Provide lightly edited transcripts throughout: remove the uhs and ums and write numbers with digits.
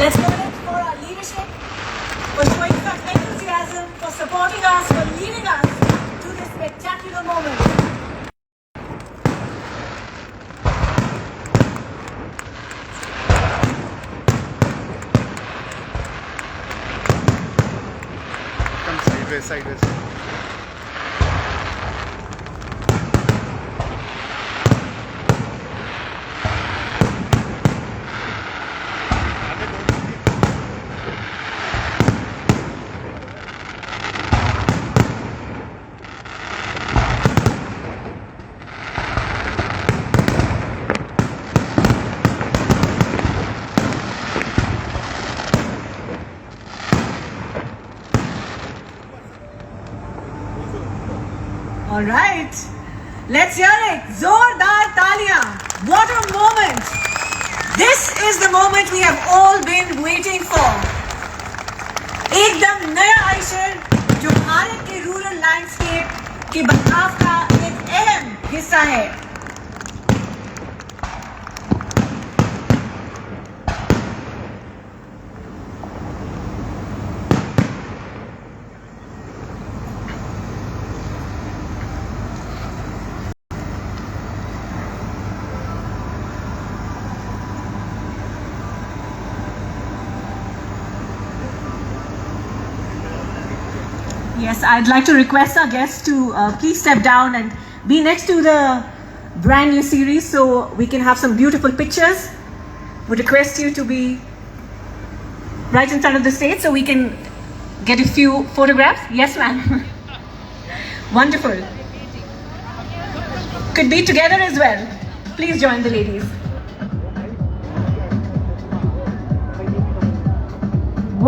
Let's give it for our leadership, for showing such enthusiasm, for supporting us, for leading us to this spectacular moment. Come sideways. All right, let's hear it. Zordar Talia. What a moment. This is the moment we have all been waiting for. एकदम नया आइशर जो भारत के rural landscape के बदलाव का एक अहम हिस्सा है. Yes, I'd like to request our guests to please step down and be next to the brand new series so we can have some beautiful pictures. Would request you to be right in front of the stage so we can get a few photographs. Yes, ma'am. Wonderful. Could be together as well. Please join the ladies.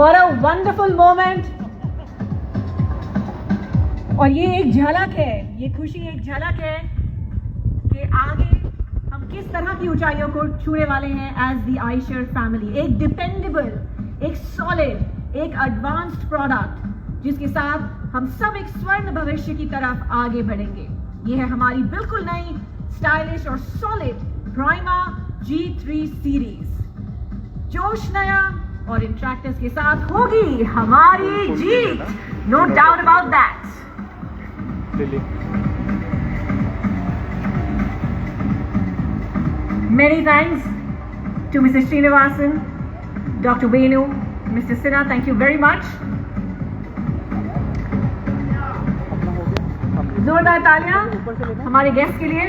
What a wonderful moment. और ये एक झलक है, ये खुशी एक झलक है कि आगे हम किस तरह की ऊंचाइयों को छूने वाले हैं एज द आइशर फैमिली. एक डिपेंडेबल, एक सॉलिड, एक एडवांस्ड प्रोडक्ट जिसके साथ हम सब एक स्वर्ण भविष्य की तरफ आगे बढ़ेंगे. ये है हमारी बिल्कुल नई स्टाइलिश और सॉलिड प्राइमा G3 सीरीज. जोश नया और इन ट्रैक्टर्स के साथ होगी हमारी जीत. No doubt about that. Many thanks to Mr. Srinivasan, Dr. Venu, Mr. Sinha. Thank you very much. जोरदार तालियां हमारे गेस्ट के लिए.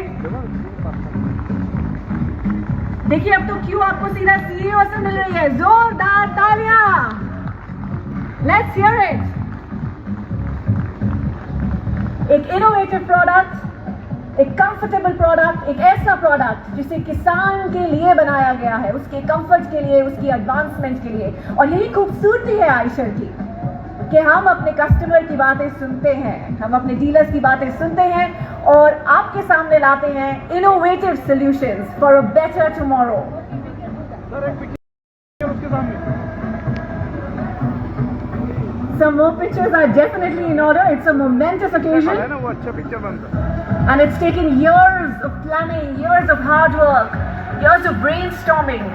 देखिए अब तो क्यों आपको सीधा CEO से मिल रही है. जोरदार तालियां. Let's hear it. एक इनोवेटिव प्रोडक्ट, एक कंफर्टेबल प्रोडक्ट, एक ऐसा प्रोडक्ट जिसे किसान के लिए बनाया गया है, उसके कंफर्ट के लिए, उसकी एडवांसमेंट के लिए. और यही खूबसूरती है आइशर की कि हम अपने कस्टमर की बातें सुनते हैं, हम अपने डीलर्स की बातें सुनते हैं और आपके सामने लाते हैं innovative solutions for a better tomorrow. Some more pictures are definitely in order. It's a momentous occasion. And it's taken years of planning, years of hard work, years of brainstorming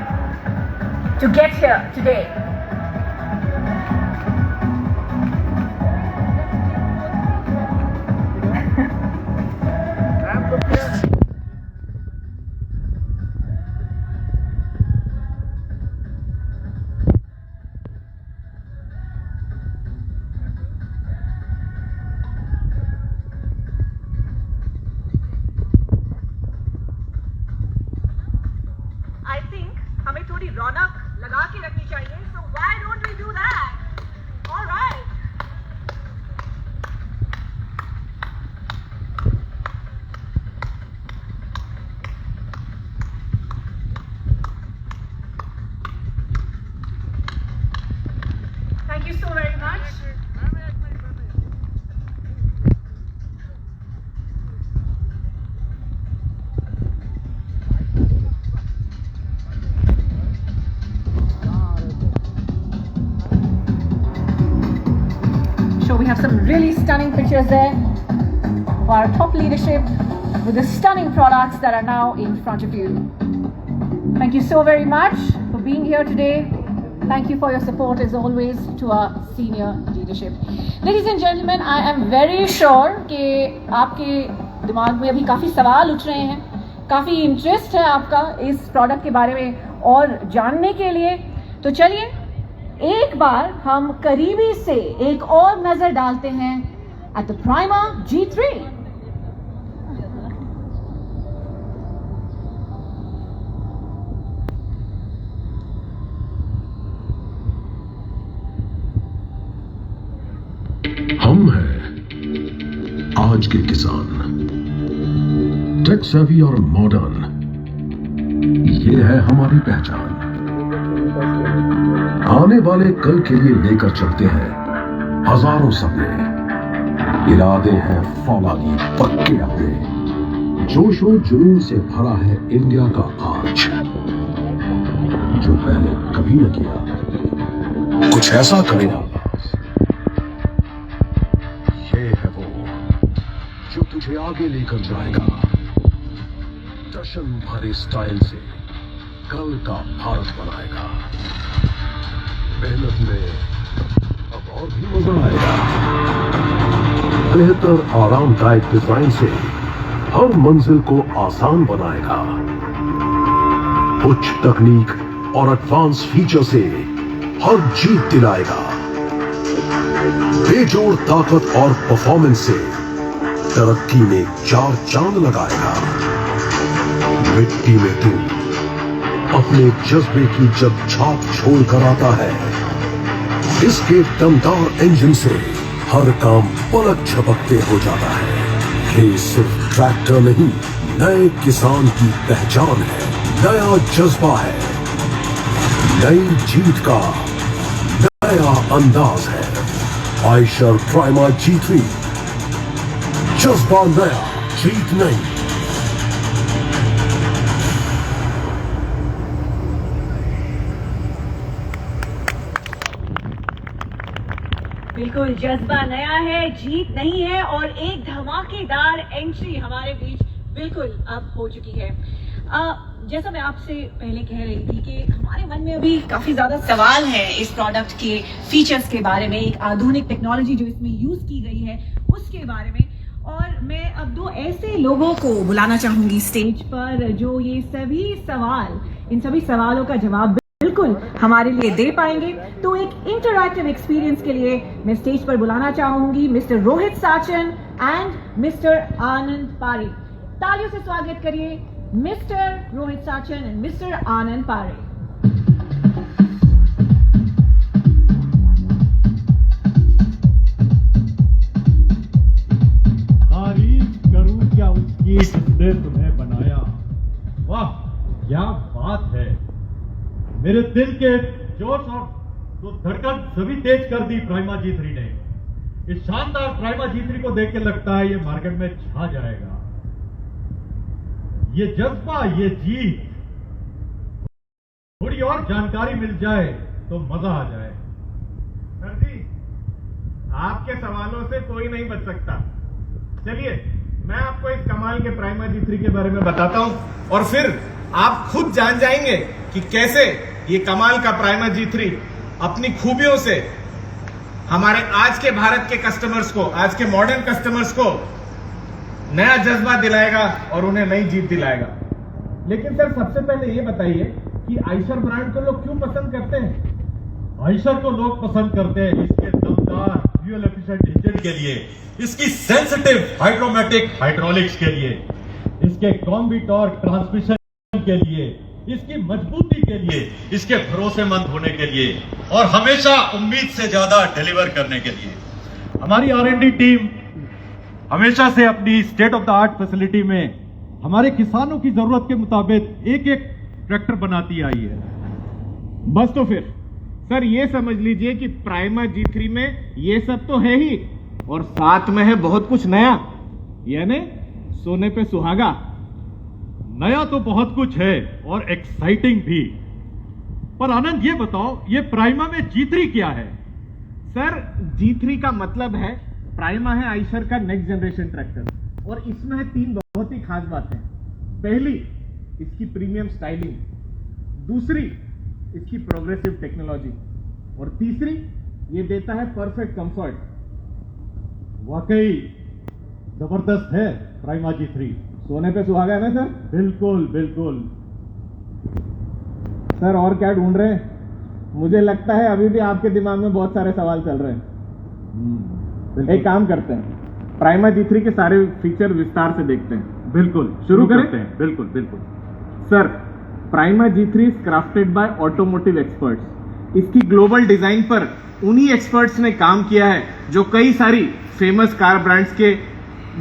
to get here today. I think हमें थोड़ी रौनक लगा के रखनी चाहिए. So why don't we do that? All right. Thank you so very much. We have some really stunning pictures there of our top leadership with the stunning products that are now in front of you. Thank you so very much for being here today. Thank you for your support as always to our senior leadership. Ladies and gentlemen, I am very sure कि आपके दिमाग में अभी काफ़ी सवाल उठ रहे हैं, काफ़ी इंटरेस्ट है आपका इस प्रोडक्ट के बारे में और जानने के लिए। तो चलिए एक बार हम करीबी से एक और नज़र डालते हैं at the Prima G3. हम हैं आज के किसान, टेक सेवी और मॉडर्न, ये है हमारी पहचान। आने वाले कल के लिए लेकर चलते हैं हजारों सपने, इरादे हैं फौलादी पक्के अपने, जोशो जुनून से भरा है इंडिया का आज, जो पहले कभी न किया कुछ ऐसा करेगा। ये है वो जो तुझे आगे लेकर जाएगा, जश्न भरे स्टाइल से कल का भारत बनाएगा। मेहनत में अब और भी मजा आएगा, बेहतर आरामदायक डिजाइन से हर मंजिल को आसान बनाएगा। उच्च तकनीक और एडवांस फीचर से हर जीत दिलाएगा। बेजोड़ ताकत और परफॉर्मेंस से तरक्की में 4 चांद लगाएगा। मिट्टी में तू अपने जज्बे की जब छाप छोड़ कर आता है, इसके दमदार इंजन से हर काम पलक झपकते हो जाता है। ये सिर्फ ट्रैक्टर नहीं, नए किसान की पहचान है, नया जज्बा है, नई जीत का नया अंदाज है। आयशर प्राइमा G3, जज्बा नया, जीत नई। बिल्कुल, जज्बा नया है, जीत नहीं है और एक धमाकेदार एंट्री हमारे बीच बिल्कुल अब हो चुकी है। जैसा मैं आपसे पहले कह रही थी कि हमारे मन में अभी काफी ज्यादा सवाल है इस प्रोडक्ट के फीचर्स के बारे में, एक आधुनिक टेक्नोलॉजी जो इसमें यूज की गई है उसके बारे में। और मैं अब 2 ऐसे लोगों को बुलाना चाहूंगी स्टेज पर जो ये इन सभी सवालों का जवाब बिल्कुल हमारे लिए दे पाएंगे। तो एक इंटरैक्टिव एक्सपीरियंस के लिए मैं स्टेज पर बुलाना चाहूंगी mister Rohit Sachan and mister Anand Parekh. तालियों से स्वागत करिए mister Rohit Sachan and mister Anand Parekh. तारीफ करूं क्या उसकी जिसने तुम्हें बनाया। वाह क्या बात है, मेरे दिल के जोश और तो धड़कन सभी तेज कर दी प्राइमा G3 ने। इस शानदार प्राइमा G3 को देख के लगता है ये मार्केट में छा जाएगा। ये जज्बा, ये जीत, थोड़ी और जानकारी मिल जाए तो मजा आ जाए। सर जी, आपके सवालों से कोई नहीं बच सकता। चलिए मैं आपको इस कमाल के प्राइमा G3 के बारे में बताता हूं और फिर आप खुद जान जाएंगे कि कैसे ये कमाल का प्राइमा G3 अपनी खूबियों से हमारे आज के भारत के कस्टमर्स को, आज के मॉडर्न कस्टमर्स को नया जज्बा दिलाएगा और उन्हें नई जीत दिलाएगा। लेकिन सर सबसे पहले ये बताइए कि आयशर ब्रांड को लोग क्यों पसंद करते हैं? आयशर को लोग पसंद करते हैं इसके दमदार फ्यूल एफिशिएंट इंजन के लिए, इसकी सेंसिटिव हाइड्रोमेटिक हाइड्रोलिक्स के लिए, इसके कॉम्बी टॉर्क ट्रांसमिशन के लिए, इसकी मजबूती के लिए, इसके भरोसेमंद होने के लिए और हमेशा उम्मीद से ज्यादा डिलीवर करने के लिए। हमारी R&D टीम हमेशा से अपनी state of the art facility में हमारे किसानों की जरूरत के मुताबिक एक एक ट्रैक्टर बनाती आई है। बस तो फिर सर ये समझ लीजिए कि प्राइमा G3 में ये सब तो है ही और साथ में है बहुत कुछ नया, यानी सोने पे सुहागा। नया तो बहुत कुछ है और एक्साइटिंग भी। पर आनंद ये बताओ, ये प्राइमा में G3 क्या है? सर G3 का मतलब है, प्राइमा है आयशर का नेक्स्ट जनरेशन ट्रैक्टर और इसमें है 3 बहुत ही खास बातें। पहली, इसकी प्रीमियम स्टाइलिंग। दूसरी, इसकी प्रोग्रेसिव टेक्नोलॉजी, और तीसरी ये देता है परफेक्ट कंफर्ट। वाकई जबरदस्त है प्राइमा G3। सोने पे सुहागा है ना सर? बिल्कुल बिल्कुल। सर और क्या ढूंढ रहे हैं? मुझे लगता है अभी भी आपके दिमाग में बहुत सारे सवाल चल रहे हैं। एक काम करते हैं, प्राइमा G3 के सारे फीचर विस्तार से देखते हैं। बिल्कुल शुरू करें? करते हैं। बिल्कुल बिल्कुल। Sir, Prima G3 is crafted by automotive experts. इसकी ग्लोबल डिजाइन पर उन्हीं एक्सपर्ट्स ने काम किया है जो कई सारी फेमस कार ब्रांड्स के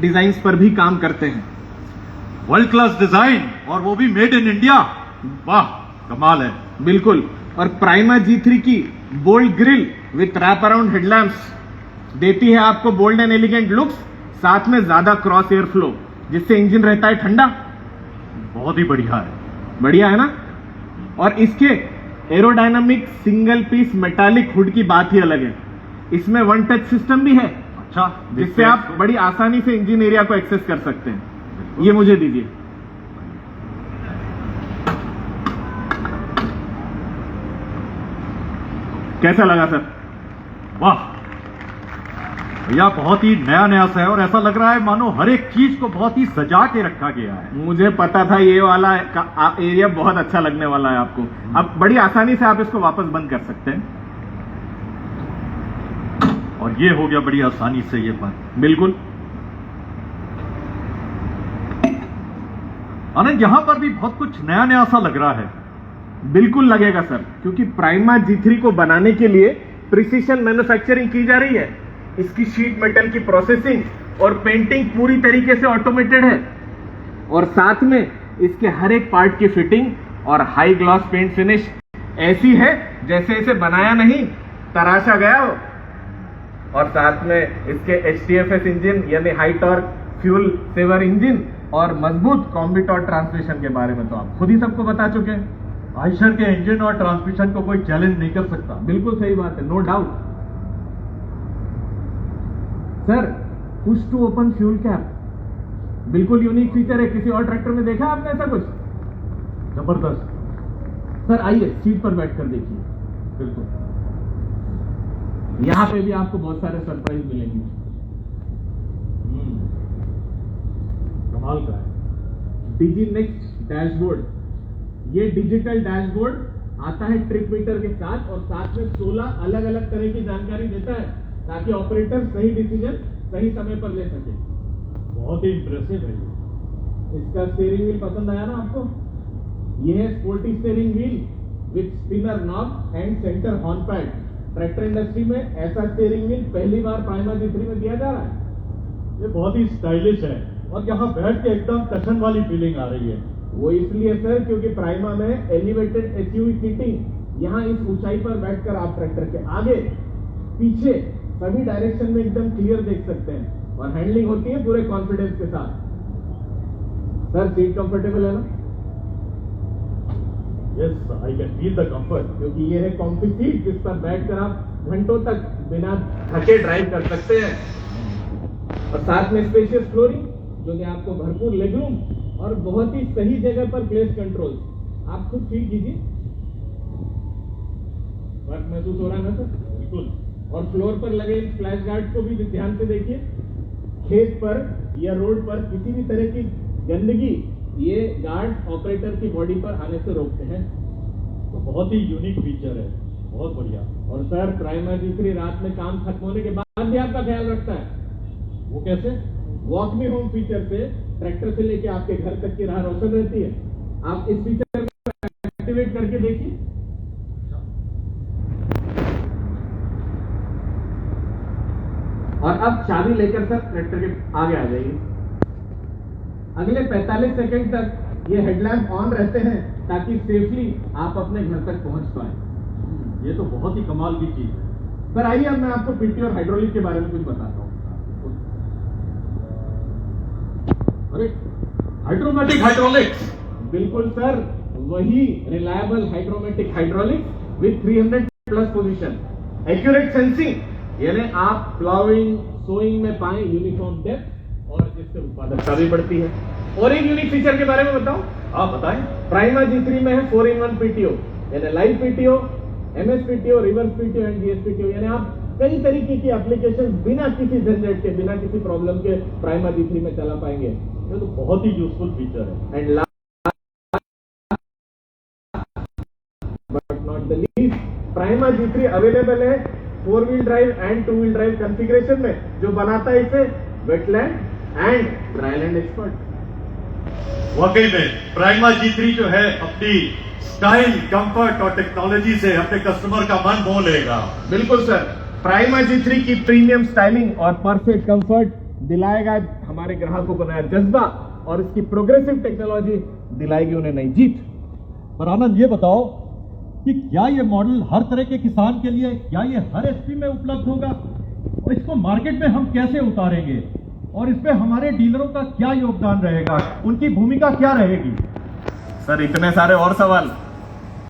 डिजाइन्स पर भी काम करते हैं। वर्ल्ड क्लास डिजाइन, और वो भी मेड इन इंडिया। वाह, कमाल है। बिल्कुल। और प्राइमा G3 की bold grille with wrap around headlamps देती है आपको बोल्ड एंड एलिगेंट लुक्स, साथ में ज्यादा क्रॉस एयर फ्लो, जिससे इंजन रहता है ठंडा। बहुत ही बढ़िया है। बढ़िया है ना? और इसके aerodynamic single piece metallic hood की बात ही अलग है। इसमें वन टच सिस्टम भी है, अच्छा, जिससे आप बड़ी आसानी से इंजन एरिया को एक्सेस कर सकते हैं। ये मुझे दीजिए। कैसा लगा सर? वाह भैया, बहुत ही नया नया सा है, और ऐसा लग रहा है मानो हर एक चीज को बहुत ही सजा के रखा गया है। मुझे पता था ये वाला एरिया बहुत अच्छा लगने वाला है आपको। अब बड़ी आसानी से आप इसको वापस बंद कर सकते हैं। और ये हो गया बड़ी आसानी से ये बंद। बिल्कुल। आनंद, यहां पर भी बहुत कुछ नया नया सा लग रहा है। बिल्कुल लगेगा सर, क्योंकि प्राइमा G3 को बनाने के लिए प्रिसीशन मैन्युफैक्चरिंग की जा रही है। इसकी शीट मेटल की प्रोसेसिंग और पेंटिंग पूरी तरीके से ऑटोमेटेड है, और साथ में इसके हर एक पार्ट की फिटिंग और हाई ग्लॉस पेंट फिनिश ऐसी है जैसे इसे बनाया नहीं, तराशा गया हो। और साथ में इसके HTFS इंजन यानी high torque fuel saver engine और मजबूत कॉम्बी-टॉर्क ट्रांसमिशन के बारे में तो आप खुद ही सबको बता चुके हैं। आयशर के इंजन और ट्रांसमिशन को कोई चैलेंज नहीं कर सकता। बिल्कुल सही बात है, no doubt. Sir, push to open fuel cap बिल्कुल यूनिक फीचर है। किसी और ट्रैक्टर में देखा आपने ऐसा कुछ? जबरदस्त। सर आइए सीट पर बैठकर देखिए। बिल्कुल। यहां पे भी आपको बहुत सारे सरप्राइज मिलेंगे। कमाल का है। डिजी नेक्स्ट डैशबोर्ड, ये डिजिटल डैशबोर्ड आता है ट्रिप मीटर के साथ, और साथ में 16 अलग अलग तरह की जानकारी देता है, ताकि ऑपरेटर सही डिसीजन सही समय पर ले सके। बहुत ही इंप्रेसिव है ये। इसका स्टीयरिंग व्हील पसंद आया ना आपको? ये है sporty steering wheel with spinner knob and centre horn pad. Tractor industry में ऐसा स्टीयरिंग व्हील पहली बार प्राइमा G3 में दिया जा रहा है। ये बहुत ही स्टाइलिश है, और यहाँ बैठ के एकदम टशन वाली फीलिंग आ रही है। वो इसलिए सर क्योंकि प्राइमा में एलिवेटेड SUV सीटिंग, यहाँ इस ऊंचाई पर बैठकर आप ट्रैक्टर के आगे पीछे सभी डायरेक्शन में एकदम क्लियर देख सकते हैं, और हैंडलिंग होती है पूरे कॉन्फिडेंस के साथ। सर सीट कंफर्टेबल है ना? Yes, I can feel the comfort. क्योंकि ये है कॉम्फी सीट, जिस पर बैठकर आप घंटों तक बिना थके ड्राइव कर सकते हैं। और साथ में स्पेशियस फ्लोरिंग, जो कि आपको भरपूर लेगरूम और बहुत ही सही जगह पर प्लेस कंट्रोल। आप खुद फील कीजिए, फर्क महसूस हो रहा है ना सर? बिल्कुल। और फ्लोर पर लगे इन फ्लैश गार्ड को भी ध्यान से देखिए। खेत पर या रोड पर किसी भी तरह की गंदगी ये गार्ड ऑपरेटर की बॉडी पर आने से रोकते हैं। तो बहुत ही यूनिक फीचर है, बहुत बढ़िया। और सर प्राइमा G3 रात में काम खत्म होने के बाद भी आपका ख्याल रखता है। वो कैसे? वॉक मी होम फीचर से ट्रैक्टर से लेके आपके घर तक की राह रोशन रहती है। आप इस फीचर को एक्टिवेट करके देखिए। और अब चाबी लेकर सर ट्रैक्टर के आगे आ जाइए। अगले 45 सेकंड तक ये हेडलैम्प ऑन रहते हैं, ताकि सेफली आप अपने घर तक पहुंच पाए। ये तो बहुत ही कमाल की चीज है। सर आइए अब मैं आपको पीटी और हाइड्रोलिक के बारे में कुछ बताता हूँ। अरे, हाइड्रोमेटिक हाइड्रोलिक्स। बिल्कुल सर, वही reliable hydromatic hydraulics with 300+ position, accurate sensing, यानी आप प्लाविंग सोइंग में पाए यूनिफॉर्म डेप्थ, और जिससे उत्पादकता भी बढ़ती है। और एक यूनिक फीचर के बारे में बताऊं? आप बताएं। प्राइमा G3 में है 4-in-1 PTO, यानी live PTO, MSPTO, reverse PTO and GSPTO, यानी आप कई तरीके की एप्लीकेशन बिना किसी झंझट के, बिना किसी प्रॉब्लम के प्राइमा G3 में चला पाएंगे। ये तो बहुत ही यूजफुल फीचर है। And but not the least, prima G3 available है 4 wheel drive and 2 wheel drive configuration में, जो बनाता है इसे वेटलैंड एंड ड्राईलैंड एक्सपर्ट। वाकई में प्राइमा G3 जो है अपनी स्टाइल, कंफर्ट और टेक्नोलॉजी से अपने कस्टमर का मन मोह लेगा। बिल्कुल सर, प्राइमा G3 की प्रीमियम स्टाइलिंग और परफेक्ट कंफर्ट दिलाएगा हमारे ग्राहकों को नया जज्बा, और इसकी प्रोग्रेसिव टेक्नोलॉजी दिलाएगी उन्हें नई जीत। पर आनंद ये बताओ कि क्या ये मॉडल हर तरह के किसान के लिए, क्या ये हर एसपी में उपलब्ध होगा, और इसको मार्केट में हम कैसे उतारेंगे, और इसमें हमारे डीलरों का क्या योगदान रहेगा, उनकी भूमिका क्या रहेगी? सर इतने सारे और सवाल